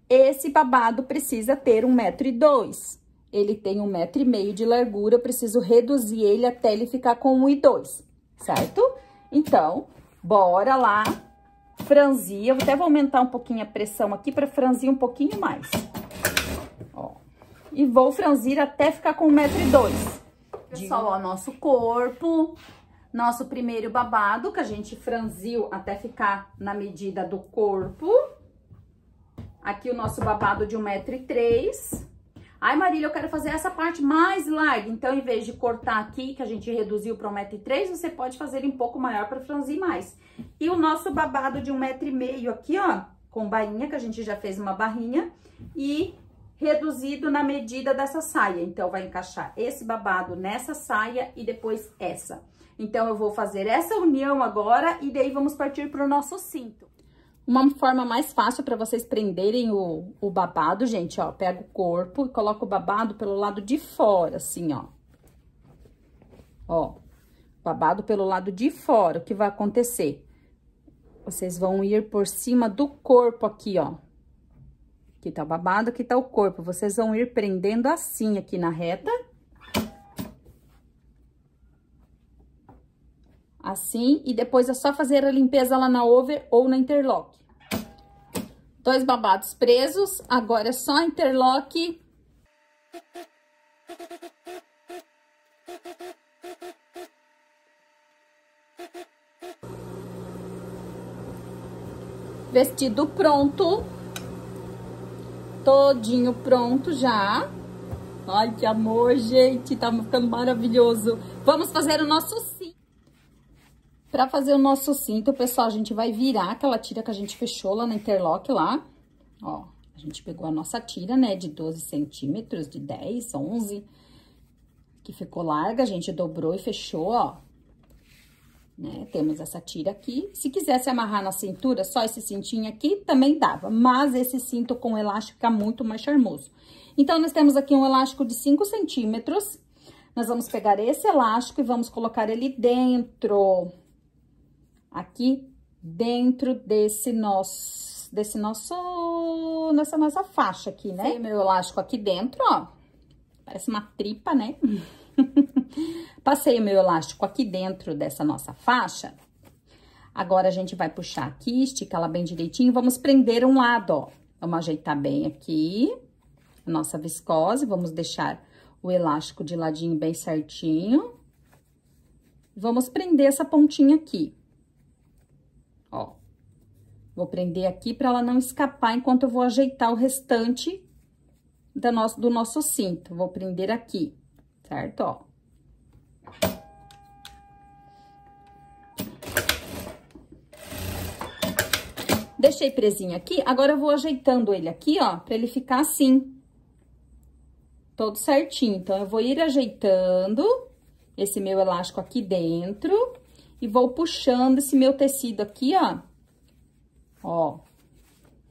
esse babado precisa ter 1,2 m. Ele tem 1,5 m de largura, eu preciso reduzir ele até ele ficar com 1,2 m, certo? Então, bora lá franzir. Eu até vou aumentar um pouquinho a pressão aqui para franzir um pouquinho mais. E vou franzir até ficar com 1,2 m. Pessoal, ó, nosso corpo, nosso primeiro babado, que a gente franziu até ficar na medida do corpo. Aqui o nosso babado de 1,3 m. Ai, Marília, eu quero fazer essa parte mais larga. Então, em vez de cortar aqui, que a gente reduziu para 1,3 m, você pode fazer ele um pouco maior para franzir mais. E o nosso babado de 1,5 m aqui, ó, com bainha, que a gente já fez uma barrinha, e reduzido na medida dessa saia. Então, vai encaixar esse babado nessa saia e depois essa. Então, eu vou fazer essa união agora e daí vamos partir para o nosso cinto. Uma forma mais fácil para vocês prenderem o babado, gente, ó, pega o corpo e coloca o babado pelo lado de fora, assim, ó. Ó, babado pelo lado de fora, o que vai acontecer? Vocês vão ir por cima do corpo aqui, ó. Aqui tá o babado, aqui tá o corpo. Vocês vão ir prendendo assim aqui na reta. Assim, e depois é só fazer a limpeza lá na over ou na interlock. 2 babados presos, agora é só interlock. Vestido pronto. Todinho pronto já. Ai, que amor, gente, tá ficando maravilhoso. Vamos fazer o nosso cinto. Pra fazer o nosso cinto, pessoal, a gente vai virar aquela tira que a gente fechou lá na interlock lá. Ó, a gente pegou a nossa tira, né, de 12 centímetros, de 10, 11, que ficou larga, a gente dobrou e fechou, ó. Né, temos essa tira aqui. Se quisesse amarrar na cintura, só esse cintinho aqui, também dava. Mas esse cinto com elástico fica muito mais charmoso. Então, nós temos aqui um elástico de 5 centímetros. Nós vamos pegar esse elástico e vamos colocar ele dentro... Aqui dentro dessa nossa faixa aqui, né? Tem meu elástico aqui dentro, ó. Parece uma tripa, né? Passei o meu elástico aqui dentro dessa nossa faixa. Agora, a gente vai puxar aqui, estica ela bem direitinho. Vamos prender um lado, ó. Vamos ajeitar bem aqui a nossa viscose. Vamos deixar o elástico de ladinho bem certinho. Vamos prender essa pontinha aqui. Ó, vou prender aqui para ela não escapar enquanto eu vou ajeitar o restante do nosso cinto. Vou prender aqui, certo? Ó. Deixei presinho aqui, agora eu vou ajeitando ele aqui, ó, para ele ficar assim, todo certinho. Então, eu vou ir ajeitando esse meu elástico aqui dentro. E vou puxando esse meu tecido aqui, ó. Ó.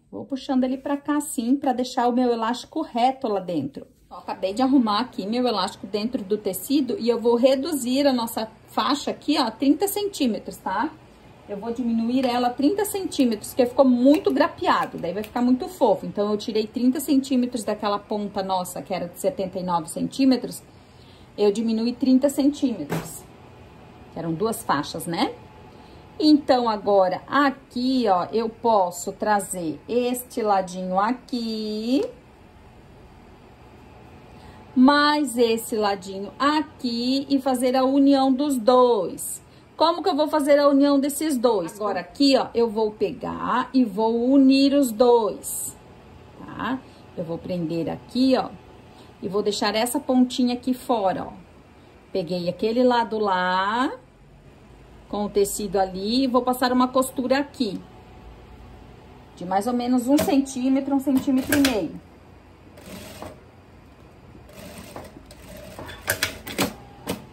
Vou puxando ele pra cá, assim, pra deixar o meu elástico reto lá dentro. Ó, acabei de arrumar aqui meu elástico dentro do tecido e eu vou reduzir a nossa faixa aqui, ó, 30 centímetros, tá? Eu vou diminuir ela 30 centímetros, porque ficou muito grapeado, daí vai ficar muito fofo. Então, eu tirei 30 centímetros daquela ponta nossa, que era de 79 centímetros, eu diminui 30 centímetros. Eram 2 faixas, né? Então, agora, aqui, ó, eu posso trazer este ladinho aqui, mais esse ladinho aqui e fazer a união dos dois. Como que eu vou fazer a união desses dois? Agora, aqui, ó, eu vou pegar e vou unir os dois, tá? Eu vou prender aqui, ó, e vou deixar essa pontinha aqui fora, ó. Peguei aquele lado lá, com o tecido ali, e vou passar uma costura aqui. De mais ou menos 1 centímetro, 1,5 centímetros.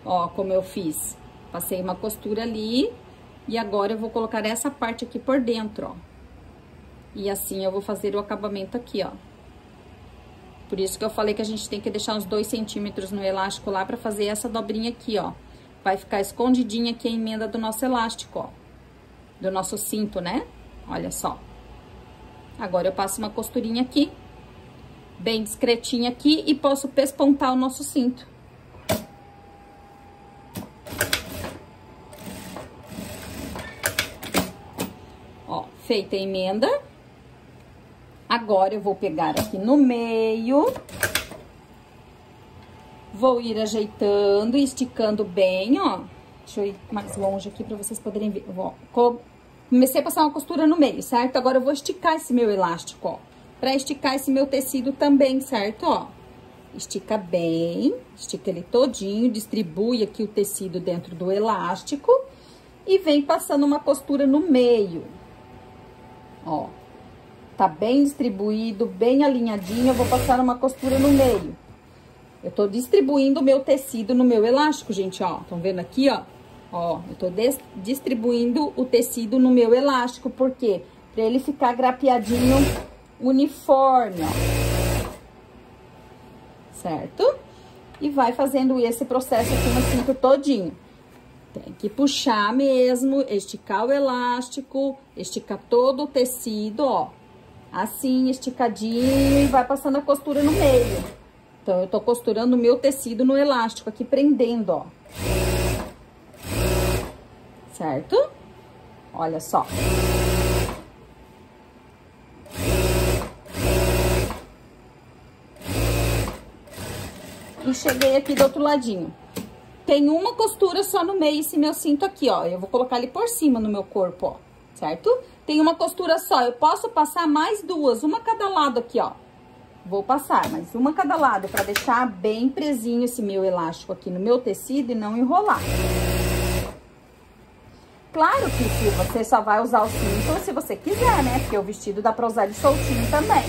Ó, como eu fiz. Passei uma costura ali, e agora eu vou colocar essa parte aqui por dentro, ó. E assim eu vou fazer o acabamento aqui, ó. Por isso que eu falei que a gente tem que deixar uns 2 centímetros no elástico lá pra fazer essa dobrinha aqui, ó. Vai ficar escondidinha aqui a emenda do nosso elástico, ó. Do nosso cinto, né? Olha só. Agora, eu passo uma costurinha aqui, bem discretinha aqui, e posso pespontar o nosso cinto. Ó, feita a emenda. Agora, eu vou pegar aqui no meio, vou ir ajeitando e esticando bem, ó. Deixa eu ir mais longe aqui pra vocês poderem ver. Comecei a passar uma costura no meio, certo? Agora, eu vou esticar esse meu elástico, ó. Pra esticar esse meu tecido também, certo? Ó, estica bem, estica ele todinho, distribui aqui o tecido dentro do elástico e vem passando uma costura no meio. Ó. Tá bem distribuído, bem alinhadinho, eu vou passar uma costura no meio. Eu tô distribuindo o meu tecido no meu elástico, gente, ó. Estão vendo aqui, ó? Ó, eu tô distribuindo o tecido no meu elástico, por quê? Pra ele ficar grapeadinho, uniforme, ó. Certo? E vai fazendo esse processo aqui no cinto todinho. Tem que puxar mesmo, esticar o elástico, esticar todo o tecido, ó. Assim, esticadinho, e vai passando a costura no meio. Então, eu tô costurando o meu tecido no elástico aqui, prendendo, ó. Certo? Olha só. E cheguei aqui do outro ladinho. Tem uma costura só no meio, esse meu cinto aqui, ó. Eu vou colocar ele por cima no meu corpo, ó. Certo? Tem uma costura só. Eu posso passar mais duas, uma cada lado aqui, ó. Vou passar mais uma cada lado pra deixar bem presinho esse meu elástico aqui no meu tecido e não enrolar. Claro que se você só vai usar o cinto se você quiser, né? Porque o vestido dá pra usar ele soltinho também.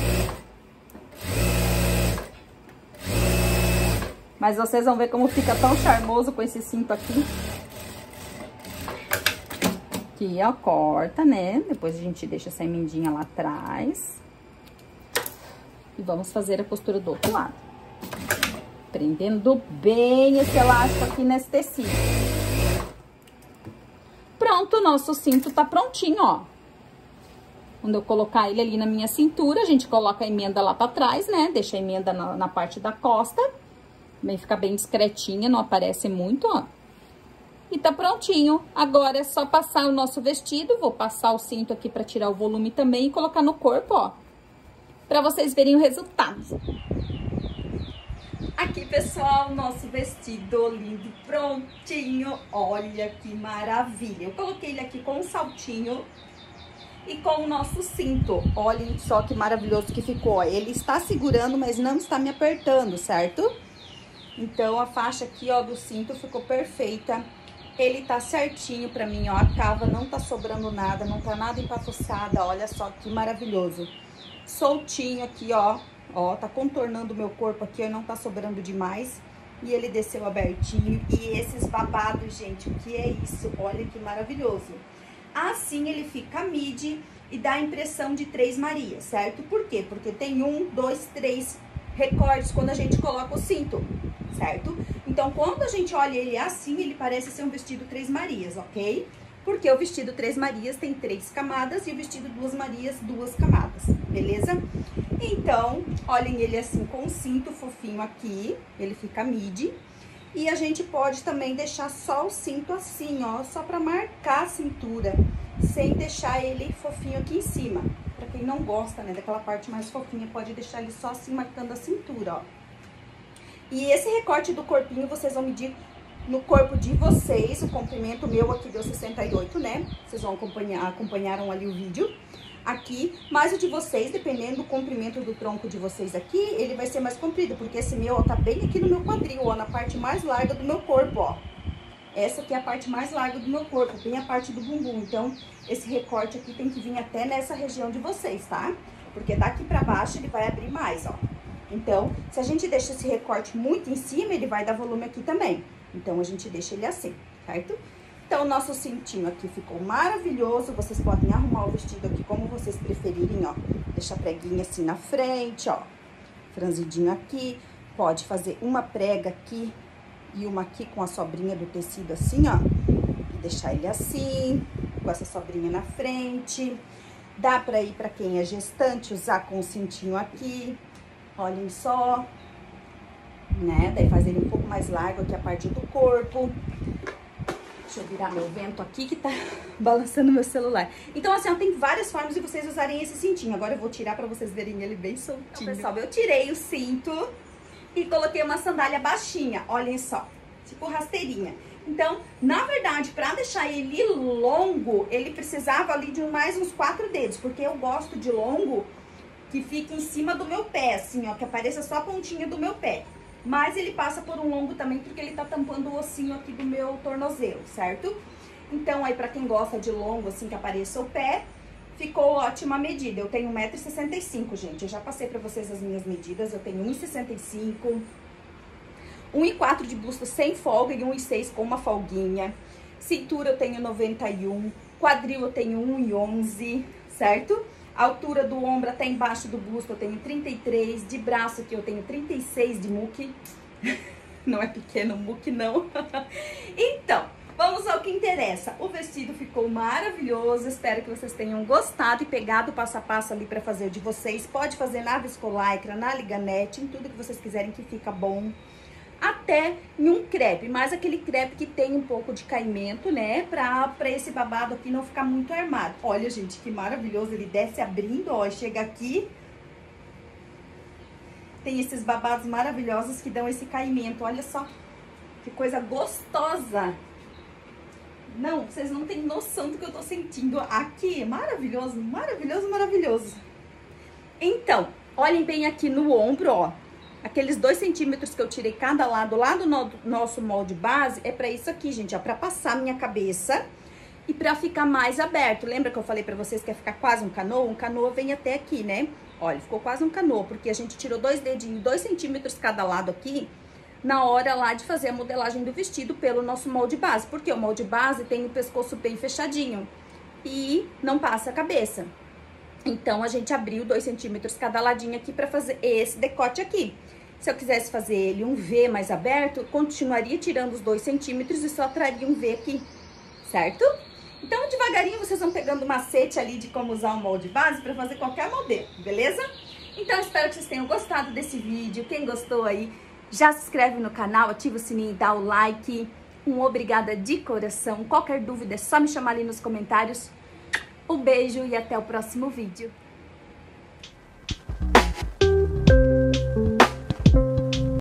Mas vocês vão ver como fica tão charmoso com esse cinto aqui. Aqui, ó, corta, né? Depois a gente deixa essa emendinha lá atrás. E vamos fazer a costura do outro lado. Prendendo bem esse elástico aqui nesse tecido. Pronto, o nosso cinto tá prontinho, ó. Quando eu colocar ele ali na minha cintura, a gente coloca a emenda lá pra trás, né? Deixa a emenda na parte da costa. Também fica bem discretinha, não aparece muito, ó. E tá prontinho. Agora é só passar o nosso vestido. Vou passar o cinto aqui pra tirar o volume também e colocar no corpo, ó. Pra vocês verem o resultado. Aqui, pessoal, nosso vestido lindo, prontinho. Olha que maravilha. Eu coloquei ele aqui com um saltinho e com o nosso cinto. Olhem só que maravilhoso que ficou, ó. Ele está segurando, mas não está me apertando, certo? Então, a faixa aqui, ó, do cinto ficou perfeita. Ele tá certinho pra mim, ó. A cava não tá sobrando nada, não tá nada empapuçada. Olha só que maravilhoso. Soltinho aqui, ó. Ó, tá contornando o meu corpo aqui, ó, não tá sobrando demais. E ele desceu abertinho. E esses babados, gente, o que é isso? Olha que maravilhoso. Assim ele fica midi e dá a impressão de Três Marias, certo? Por quê? Porque tem 1, 2, 3 recortes quando a gente coloca o cinto, certo? Então, quando a gente olha ele assim, ele parece ser um vestido Três Marias, ok? Porque o vestido Três Marias tem 3 camadas e o vestido Duas Marias, 2 camadas, beleza? Então, olhem ele assim com o cinto fofinho aqui, ele fica midi. E a gente pode também deixar só o cinto assim, ó, só pra marcar a cintura, sem deixar ele fofinho aqui em cima. Pra quem não gosta, né, daquela parte mais fofinha, pode deixar ele só assim marcando a cintura, ó. E esse recorte do corpinho, vocês vão medir no corpo de vocês. O comprimento meu aqui deu 68, né? Vocês vão acompanharam ali o vídeo aqui. Mas o de vocês, dependendo do comprimento do tronco de vocês aqui, ele vai ser mais comprido. Porque esse meu, ó, tá bem aqui no meu quadril, ó, na parte mais larga do meu corpo, ó. Essa aqui é a parte mais larga do meu corpo, bem a parte do bumbum. Então, esse recorte aqui tem que vir até nessa região de vocês, tá? Porque daqui pra baixo ele vai abrir mais, ó. Então, se a gente deixa esse recorte muito em cima, ele vai dar volume aqui também. Então, a gente deixa ele assim, certo? Então, o nosso cintinho aqui ficou maravilhoso. Vocês podem arrumar o vestido aqui como vocês preferirem, ó. Deixa a preguinha assim na frente, ó. Franzidinho aqui. Pode fazer uma prega aqui e uma aqui com a sobrinha do tecido assim, ó. E deixar ele assim, com essa sobrinha na frente. Dá pra ir pra quem é gestante, usar com o cintinho aqui. Olhem só, né? Daí faz ele um pouco mais largo aqui a parte do corpo. Deixa eu virar meu vento aqui que tá balançando meu celular. Então, assim, ó, tem várias formas de vocês usarem esse cintinho. Agora eu vou tirar pra vocês verem ele bem soltinho. Então, pessoal, eu tirei o cinto e coloquei uma sandália baixinha. Olhem só, tipo rasteirinha. Então, na verdade, pra deixar ele longo, ele precisava ali de mais uns 4 dedos. Porque eu gosto de longo que fica em cima do meu pé, assim, ó, que apareça só a pontinha do meu pé. Mas ele passa por um longo também, porque ele tá tampando o ossinho aqui do meu tornozelo, certo? Então, aí pra quem gosta de longo, assim, que apareça o pé, ficou ótima medida. Eu tenho 1,65 m, gente. Eu já passei pra vocês as minhas medidas. Eu tenho 1,65 m, 1,4 de busto sem folga e 1,6 com uma folguinha. Cintura eu tenho 91, quadril eu tenho 1,11, certo? A altura do ombro até embaixo do busto eu tenho 33, de braço aqui eu tenho 36 de muque. Não é pequeno muque, não. Então, vamos ao que interessa. O vestido ficou maravilhoso, espero que vocês tenham gostado e pegado o passo a passo ali pra fazer de vocês. Pode fazer na viscolaicra, na liganete, em tudo que vocês quiserem que fica bom. Até em um crepe, mas aquele crepe que tem um pouco de caimento, né? Pra esse babado aqui não ficar muito armado. Olha, gente, que maravilhoso. Ele desce abrindo, ó, e chega aqui. Tem esses babados maravilhosos que dão esse caimento. Olha só, que coisa gostosa. Não, vocês não têm noção do que eu tô sentindo aqui. Maravilhoso, maravilhoso, maravilhoso. Então, olhem bem aqui no ombro, ó. Aqueles 2 centímetros que eu tirei cada lado lá do nosso molde base é pra isso aqui, gente, ó, pra passar minha cabeça e pra ficar mais aberto. Lembra que eu falei pra vocês que ia ficar quase um canoa? Um canoa vem até aqui, né? Olha, ficou quase um canoa, porque a gente tirou 2 dedinhos, 2 centímetros cada lado aqui, na hora lá de fazer a modelagem do vestido pelo nosso molde base. Porque o molde base tem o pescoço bem fechadinho e não passa a cabeça. Então, a gente abriu 2 centímetros cada ladinho aqui pra fazer esse decote aqui. Se eu quisesse fazer ele um V mais aberto, continuaria tirando os 2 centímetros e só traria um V aqui, certo? Então, devagarinho, vocês vão pegando o macete ali de como usar o molde base pra fazer qualquer modelo, beleza? Então, espero que vocês tenham gostado desse vídeo. Quem gostou aí, já se inscreve no canal, ativa o sininho e dá o like. Um obrigada de coração. Qualquer dúvida é só me chamar ali nos comentários. Um beijo e até o próximo vídeo.